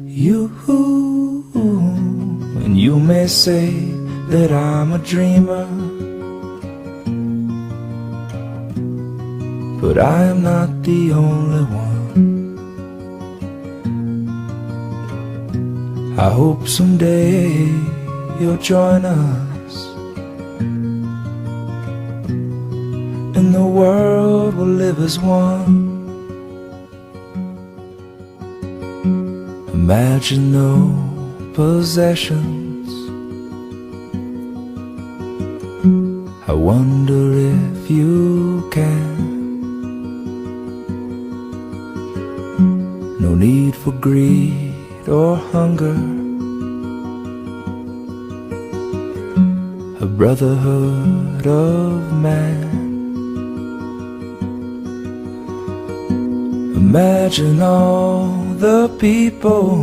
You, and you may say that I'm a dreamer, but I am not the only one. I hope someday you'll join us, and the world will live as one. Imagine no possessions. I wonder if you can. No need for greed or hunger, a brotherhood of man. Imagine all the people